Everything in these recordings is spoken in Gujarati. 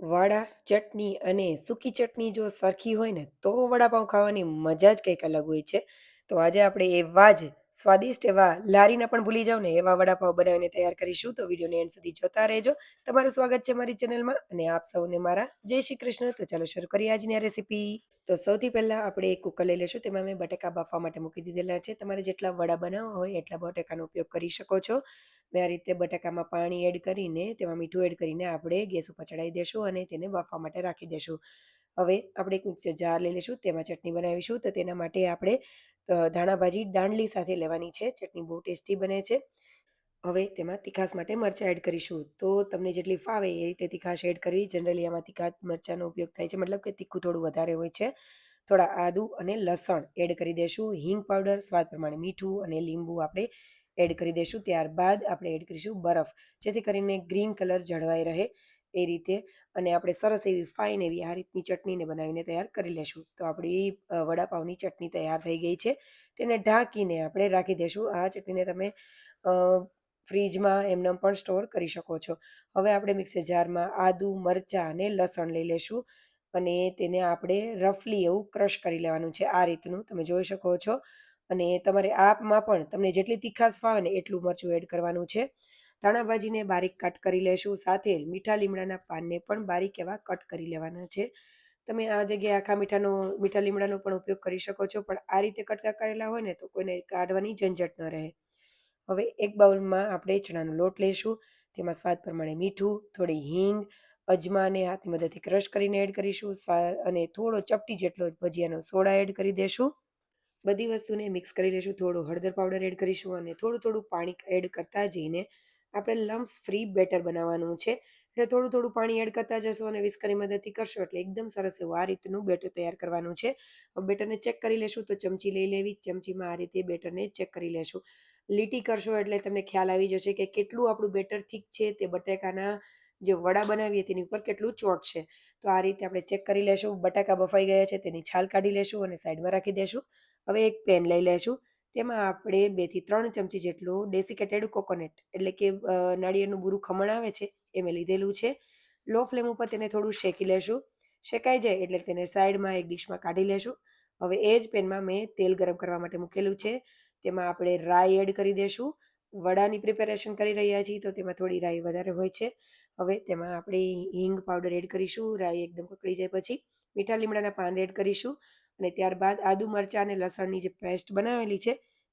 વડા, ચટણી અને સૂકી ચટણી જો સરખી હોય ને તો વડાપાઉં ખાવાની મજા જ કંઈક અલગ હોય છે. તો આજે આપણે એવા જ સ્વાદિષ્ટ એવા લારીના પણ ભૂલી જાવ ને એવા વડાપાઉં બનાવીને તૈયાર કરીશું. તો વિડીયોને એન્ડ સુધી જોતા રહેજો. તમારું સ્વાગત છે મારી ચેનલમાં અને આપ સૌને મારા જય શ્રી કૃષ્ણ. તો ચાલો શરૂ કરીએ આજની આ રેસીપી. તો સૌથી પહેલાં આપણે એક કુકર લઈ લઈશું. તેમાં મેં બટાકા બાફવા માટે મૂકી દીધેલા છે. તમારે જેટલા વડા બનાવવા હોય એટલા બટાકાનો ઉપયોગ કરી શકો છો. મેં આ રીતે બટાકામાં પાણી એડ કરીને તેમાં મીઠું એડ કરીને આપણે ગેસ ઉપર ચડાવી દઈશું અને તેને બાફવા માટે રાખી દઈશું. હવે આપણે એક મિક્સર જાર લઈ લઈશું. તેમાં ચટણી બનાવીશું. તો તેના માટે આપણે ધાણાભાજી દાંડલી સાથે લેવાની છે. ચટણી બહુ ટેસ્ટી બને છે. હવે તેમાં તીખાસ માટે મરચાં એડ કરીશું. તો તમને જેટલી ફાવે એ રીતે તીખાશ એડ કરવી. જનરલી આમાં તીખા મરચાંનો ઉપયોગ થાય છે, મતલબ કે તીખું થોડું વધારે હોય છે. થોડા આદુ અને લસણ એડ કરી દઈશું. હિંગ પાવડર, સ્વાદ પ્રમાણે મીઠું અને લીંબુ આપણે એડ કરી દઈશું. ત્યારબાદ આપણે એડ કરીશું બરફ, જેથી કરીને ગ્રીન કલર જળવાઈ રહે એ રીતે. અને આપણે સરસ એવી ફાઇન એવી આ રીતની ચટણીને બનાવીને તૈયાર કરી લેશું. તો આપણી વડાપાવની ચટણી તૈયાર થઈ ગઈ છે. તેને ઢાંકીને આપણે રાખી દઈશું. આ ચટણીને તમે ફ્રીજમાં એમને પણ સ્ટોર કરી શકો છો. હવે આપણે મિક્સર જારમાં આદુ, મરચાં અને લસણ લઈ લેશું અને તેને આપણે રફલી એવું ક્રશ કરી લેવાનું છે. આ રીતનું તમે જોઈ શકો છો. અને તમારે આપમાં પણ તમને જેટલી તીખાશ ફાવે ને એટલું મરચું એડ કરવાનું છે. ધાણાભાજીને બારીક કટ કરી લેશું. સાથે મીઠા લીમડાના પાનને પણ બારીક એવા કટ કરી લેવાના છે. તમે આ જગ્યાએ આખા મીઠા લીમડાનો પણ ઉપયોગ કરી શકો છો, પણ આ રીતે કટકા કરેલા હોય ને તો કોઈને કાઢવાની ઝંઝટ ન રહે. હવે એક બાઉલમાં આપણે ચણાનો લોટ લઈશું. તેમાં સ્વાદ પ્રમાણે મીઠું, થોડી હિંગ, અજમાને હાથની મદદથી ક્રશ કરીને એડ કરીશું. અને થોડો ચપટી જેટલો ભજીયાનો સોડા એડ કરી દેશું. બધી વસ્તુને મિક્સ કરી લઈશું. થોડું હળદર પાવડર એડ કરીશું અને થોડું થોડું પાણી એડ કરતા જઈને આપણે લમ્સ ફ્રી બેટર બનાવવાનું છે. એટલે થોડું થોડું પાણી એડ કરતા જશો અને વિસ્કરની મદદથી કરશો એટલે એકદમ સરસ એવું આ રીતનું બેટર તૈયાર કરવાનું છે. હવે બેટરને ચેક કરી લેશું. તો ચમચી લઈ લેવી. ચમચીમાં આ રીતે બેટરને ચેક કરી લેશું. લીટી કરશો એટલે તમને ખ્યાલ આવી જશે કે કેટલું આપણું બેટર થીક છે. તે બટાકાના જે વડા બનાવીએ તેની ઉપર કેટલું ચોટશે. તો આ રીતે આપણે ચેક કરી લેશું. બટાકા બફાઈ ગયા છે તેની છાલ કાઢી લેશું અને સાઈડમાં રાખી દેશું. હવે એક પેન લઈ લેશું. તેમાં આપણે 2 થી 3 ચમચી જેટલું ડેસિકેટેડ કોકોનટ, એટલે કે નાળિયેરનું બૂરું ખમણ આવે છે એ મેં લીધેલું છે. લો ફ્લેમ ઉપર તેને થોડું શેકી લેશું. શેકાઈ જાય એટલે તેને સાઈડમાં એક ડીશમાં કાઢી લેશું. હવે એ જ પેનમાં મેં તેલ ગરમ કરવા માટે મૂકેલું છે. તેમાં આપણે રાઈ એડ કરી દઈશું. વડાની પ્રિપેરેશન કરી રહ્યા છીએ તો તેમાં થોડી રાઈ વધારે હોય છે. હવે તેમાં આપણે હિંગ પાવડર એડ કરીશું. રાઈ એકદમ કકડી જાય પછી મીઠા લીમડાના પાન એડ કરીશું અને ત્યારબાદ આદુ, મરચાં અને લસણની જે પેસ્ટ બનાવેલી છે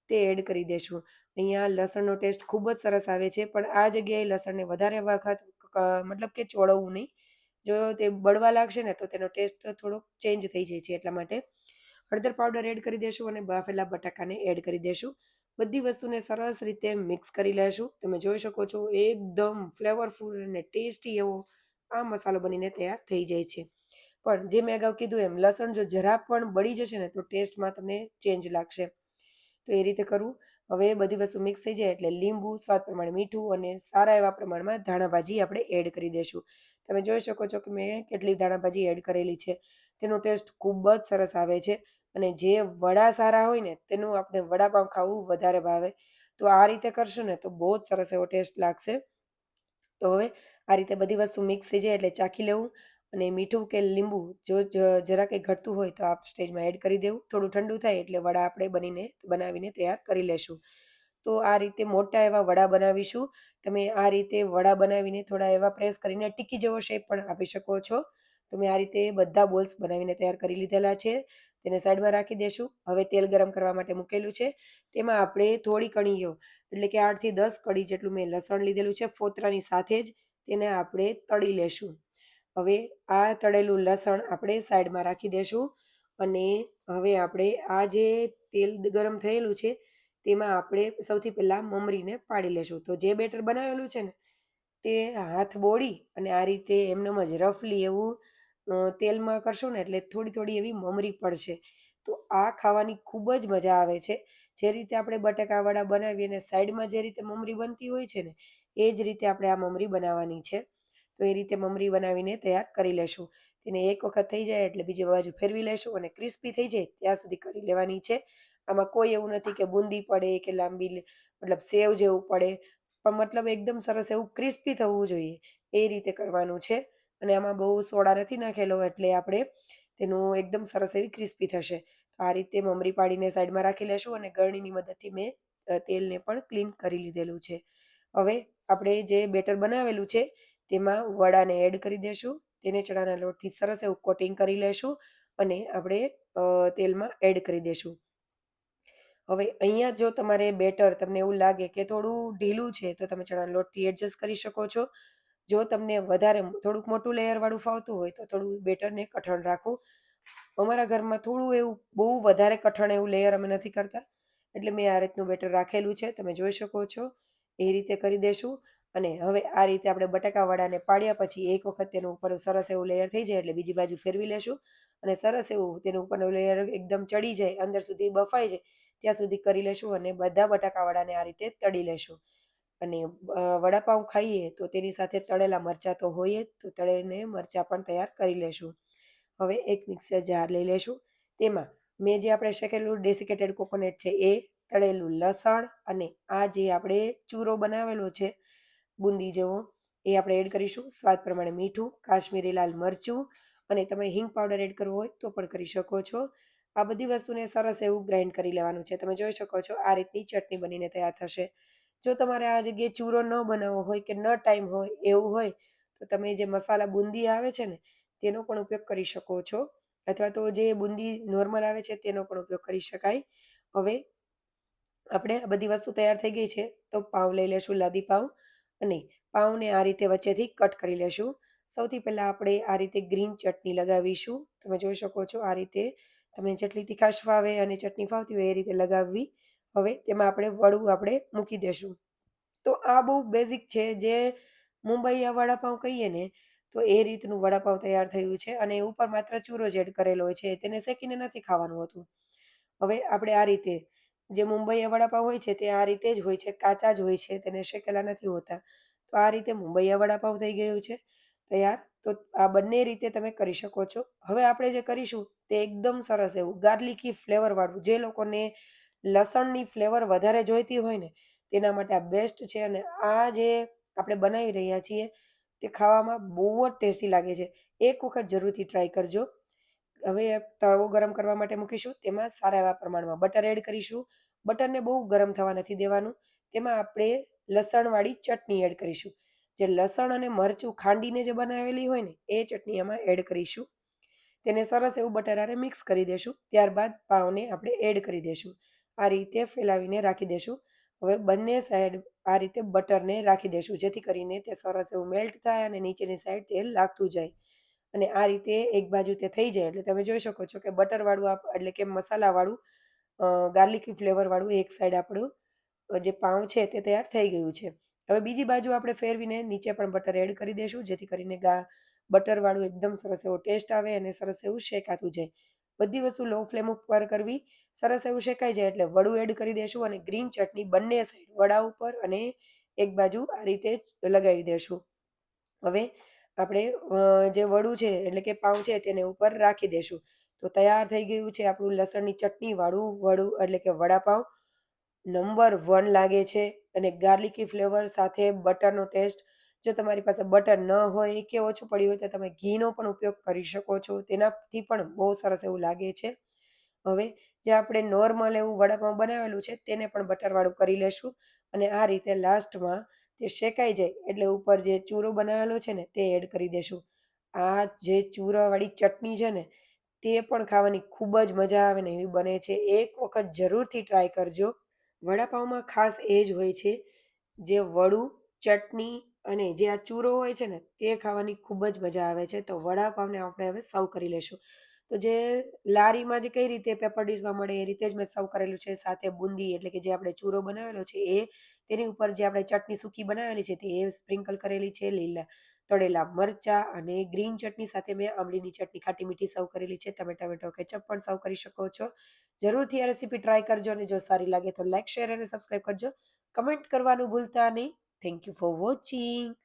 તે એડ કરી દેશું. અહીંયા લસણનો ટેસ્ટ ખૂબ જ સરસ આવે છે, પણ આ જગ્યાએ લસણને વધારે વખત મતલબ કે ચોળવવું નહીં. જો તે બળવા લાગશે ને તો તેનો ટેસ્ટ થોડોક ચેન્જ થઈ જાય છે. એટલા માટે હળદર પાવડર એડ કરી દેશું અને બાફેલા બટાકાને એડ કરી દેશું. બધી વસ્તુને સરસ રીતે મિક્સ કરી લેશું. તમે જોઈ શકો છો એકદમ ફ્લેવરફુલ અને ટેસ્ટી એવો આ મસાલો બનીને તૈયાર થઈ જાય છે. પણ જે મેં અગાઉ કીધું એમ લસણ જો જરા પણ બળી જશે ને તો ટેસ્ટમાં તમને ચેન્જ લાગશે. તો એ રીતે કરવું. હવે બધી વસ્તુ મિક્સ થઈ જાય એટલે લીંબુ, સ્વાદ પ્રમાણે મીઠું અને સારા એવા પ્રમાણમાં ધાણાભાજી આપણે એડ કરી દઈશું. તમે જોઈ શકો છો કે મેં કેટલી ધાણાભાજી એડ કરેલી છે. તેનો ટેસ્ટ ખૂબ જ સરસ આવે છે અને જે વડા સારા હોય ને તેનું આપણે વડાપાઉં ખાવું વધારે ભાવે. તો આ રીતે કરશું ને તો બહુ જ સરસ એવો ટેસ્ટ લાગશે. તો હવે આ રીતે બધી વસ્તુ મિક્સ થઈ જાય એટલે ચાખી લેવું અને મીઠું કે લીંબુ જો જરા કંઈ ઘટતું હોય તો આ સ્ટેજમાં એડ કરી દેવું. થોડું ઠંડુ થાય એટલે વડા આપણે બનાવીને તૈયાર કરી લેશું. તો આ રીતે મોટા એવા વડા બનાવીશું. તમે આ રીતે વડા બનાવીને થોડા એવા પ્રેસ કરીને ટિક્કી જેવો શેપ પણ આપી શકો છો. તો મેં આ રીતે બધા બોલ્સ બનાવીને તૈયાર કરી લીધેલા છે. તેને સાઈડમાં રાખી દેશું. હવે તેલ ગરમ કરવા માટે મૂકેલું છે. તેમાં આપણે થોડી કણીઓ, એટલે કે 8 થી 10 કળી જેટલું મેં લસણ લીધેલું છે ફોતરાની સાથે જ તેને આપણે તળી લેશું. હવે આ તળેલું લસણ આપણે સાઈડમાં રાખી દેશું અને હવે આપણે આ જે તેલ ગરમ થયેલું છે તેમાં આપણે સૌથી પહેલાં મમરીને પાડી લેશું. તો જે બેટર બનાવેલું છે ને તે હાથ બોળી અને આ રીતે એમનેમ જ રફલી એવું તેલમાં કરશો ને એટલે થોડી થોડી એવી મમરી પડશે. તો આ ખાવાની ખૂબ જ મજા આવે છે. જે રીતે આપણે બટાકા વડા બનાવીએ અને સાઈડમાં જે રીતે મમરી બનતી હોય છે ને એ જ રીતે આપણે આ મમરી બનાવવાની છે. તો એ રીતે મમરી બનાવીને તૈયાર કરી લેશું. તેને એક વખત થઈ જાય એટલે બીજી બાજુ ફેરવી લેશું અને ક્રિસ્પી થઈ જાય ત્યાં સુધી કરી લેવાની છે. આમાં કોઈ એવું નથી કે બુંદી પડે કે લાંબી મતલબ સેવ જેવું પડે, પણ મતલબ એકદમ સરસ એવું ક્રિસ્પી થવું જોઈએ એ રીતે કરવાનું છે. અને આમાં બહુ સોડા નથી નાખેલો એટલે આપણે તેનું એકદમ સરસ એવી ક્રિસ્પી થશે. તો આ રીતે મમરી પાડીને સાઈડમાં રાખી લેશું અને ગળણીની મદદથી મેં તેલને પણ ક્લીન કરી લીધેલું છે. હવે આપણે જે બેટર બનાવેલું છે તેમાં વડાને એડ કરી દેશું. તેને ચણાના લોટથી સરસ એવું કોટિંગ કરી લેશું અને આપણે તેલમાં એડ કરી દેશું. હવે અહીંયા જો તમારે બેટર તમને એવું લાગે કે થોડું ઢીલું છે તો તમે ચણાના લોટથી એડજસ્ટ કરી શકો છો. જો તમને વધારે થોડુંક મોટું લેયરવાળું ફાવતું હોય તો થોડું બેટરને કઠણ રાખવું. અમારા ઘરમાં થોડું એવું બહુ વધારે કઠણ એવું લેયર અમે નથી કરતા. એટલે મેં આ રીતનું બેટર રાખેલું છે. તમે જોઈ શકો છો. એ રીતે કરી દેશું અને હવે આ રીતે આપણે બટાકાવાળાને પાડ્યા પછી એક વખત તેનું ઉપર સરસ એવું લેયર થઈ જાય એટલે બીજી બાજુ ફેરવી લેશું અને સરસ એવું તેનું ઉપરનું લેયર એકદમ ચડી જાય, અંદર સુધી બફાઈ જાય ત્યાં સુધી કરી લેશું અને બધા બટાકાવાળાને આ રીતે તળી લેશું. અને વડાપાઉં ખાઈએ તો તેની સાથે તળેલા મરચાં તો હોય જ, તો તળીને મરચાં પણ તૈયાર કરી લેશું. હવે એક મિક્સર જાર લઈ લેશું. તેમાં મેં જે આપણે શેકેલું ડેસિકેટેડ કોકોનટ છે એ, તળેલું લસણ અને આ જે આપણે ચૂરો બનાવેલો છે બુંદી જેવો, એ આપણે એડ કરીશું. સ્વાદ પ્રમાણે મીઠું, કાશ્મીરી લાલ મરચું અને તમે હિંગ પાવડર એડ કરવો હોય તો પણ કરી શકો છો. આ બધી વસ્તુને સરસ એવું ગ્રાઇન્ડ કરી લેવાનું છે. તમે જોઈ શકો છો આ રીતની ચટણી બનીને તૈયાર થશે. જો તમારે આ જગ્યાએ ચૂરો ન બનાવવો હોય કે ન ટાઈમ હોય એવું હોય તો તમે જે મસાલા બુંદી આવે છે ને તેનો પણ ઉપયોગ કરી શકો છો અથવા તો જે બુંદી નોર્મલ આવે છે તેનો પણ ઉપયોગ કરી શકાય. હવે આપણે આ બધી વસ્તુ તૈયાર થઈ ગઈ છે તો પાઉં લઈ લેશું, લાદી પાઉં, અને પાઉંને આ રીતે વચ્ચેથી કટ કરી લેશું. સૌથી પહેલાં આપણે આ રીતે ગ્રીન ચટણી લગાવીશું. તમે જોઈ શકો છો આ રીતે તમને જેટલી તીખાશ ફાવે અને ચટણી ફાવતી હોય એ રીતે લગાવવી. હવે તેમાં આપણે વડું આપણે મૂકી દેશું. તો આ બહુ બેઝિક છે. જે મુંબઈયા વડાપાઉં કહીએ ને તો એ રીતનું વડાપાઉં તૈયાર થયું છે અને ઉપર માત્ર ચૂરો જ એડ કરેલો હોય છે. તેને શેકીને નથી ખાવાનું હોતું. હવે આપણે આ રીતે જે મુંબઈયા વડાપાઉં હોય છે તે આ રીતે જ હોય છે, કાચા જ હોય છે, તેને શેકેલા નથી હોતા. તો આ રીતે મુંબઈયા વડાપાઉં થઈ ગયું છે તૈયાર. તો આ બંને રીતે તમે કરી શકો છો. હવે આપણે જે કરીશું તે એકદમ સરસ એવું ગાર્લિકી ફ્લેવરવાળું, જે લોકોને લસણની ફ્લેવર વધારે જોઈતી હોય ને તેના માટે આ બેસ્ટ છે અને આ જે આપણે બનાવી રહ્યા છીએ તે ખાવામાં બહુ જ ટેસ્ટી લાગે છે. એક વખત જરૂરથી ટ્રાય કરજો. હવે તવો ગરમ કરવા માટે મૂકીશું. તેમાં સારા એવા પ્રમાણમાં બટર એડ કરીશું. બટરને બહુ ગરમ થવા નથી દેવાનું. તેમાં આપણે લસણવાળી ચટણી એડ કરીશું. જે લસણ અને મરચું ખાંડીને જે બનાવેલી હોય ને એ ચટણી એમાં એડ કરીશું. તેને સરસ એવું બટર હારે મિક્સ કરી દેશું. ત્યારબાદ પાવને આપણે એડ કરી દેશું. આ રીતે ફેલાવીને રાખી દેશું. હવે બંને સાઈડ આ રીતે બટરને રાખી દેશું જેથી કરીને તે સરસ એવું મેલ્ટ થાય અને નીચેની સાઈડ તેલ લાગતું જાય. અને આ રીતે એક બાજુ તે થઈ જાય એટલે તમે જોઈ શકો છો કે બટરવાળું એટલે કે મસાલાવાળું ગાર્લિકી ફ્લેવરવાળું એક સાઈડ આપણું જે પાઉં છે તે તૈયાર થઈ ગયું છે. હવે બીજી બાજુ આપણે ફેરવીને નીચે પણ બટર એડ કરી દઈશું જેથી કરીને બટરવાળું એકદમ સરસ એવો ટેસ્ટ આવે અને સરસ એવું શેકાતું જાય. બધી વસ્તુ લો ફ્લેમ ઉપર કરવી. સરસ એવું શેકાઈ જાય એટલે વડું એડ કરી દેશું અને ગ્રીન ચટણી બંને સાઈડ વડા ઉપર અને એક બાજુ આ રીતે જ લગાવી દેશું. હવે આપણે જે વડું છે એટલે કે પાઉં છે તેને ઉપર રાખી દેશું. તો તૈયાર થઈ ગયું છે આપણું લસણની ચટણીવાળું વડું એટલે કે વડાપાઉં. નંબર 1 લાગે છે અને ગાર્લિકી ફ્લેવર સાથે બટરનો ટેસ્ટ. જો તમારી પાસે બટર ન હોય કે ઓછું પડ્યું હોય તો તમે ઘીનો પણ ઉપયોગ કરી શકો છો. તેનાથી પણ બહુ સરસ એવું લાગે છે. હવે જે આપણે નોર્મલ એવું વડાપાઉં બનાવેલું છે તેને પણ બટરવાળું કરી લેશું અને આ રીતે લાસ્ટમાં તે શેકાઈ જાય એટલે ઉપર જે ચૂરો બનાવેલો છે ને તે એડ કરી દેશું. આ જે ચૂરાવાળી ચટણી છે ને તે પણ ખાવાની ખૂબ જ મજા આવે ને એવી બને છે. એક વખત જરૂરથી ટ્રાય કરજો. વડાપાઉંમાં ખાસ એ જ હોય છે જે વડું, ચટણી અને જે આ ચૂરો હોય છે ને તે ખાવાની ખૂબ જ મજા આવે છે. તો વડાપાવને આપણે હવે સર્વ કરી લેશું. તો જે લારીમાં જે કઈ રીતે પેપર ડીશમાં મળે એ રીતે જ મેં સર્વ કરેલું છે. સાથે બુંદી એટલે કે જે આપણે ચૂરો બનાવેલો છે એ, તેની ઉપર જે આપણે ચટણી સૂકી બનાવેલી છે તે એ સ્પ્રિંકલ કરેલી છે, લીલા તળેલા મરચાં અને ગ્રીન ચટણી સાથે મેં આંબલીની ચટણી ખાટી મીઠી સર્વ કરેલી છે. તમે ટમેટો કેચઅપ પણ સર્વ કરી શકો છો. જરૂરથી આ રેસીપી ટ્રાય કરજો અને જો સારી લાગે તો લાઈક, શેર અને સબસ્ક્રાઈબ કરજો. કમેન્ટ કરવાનું ભૂલતા નહીં. Thank you for watching.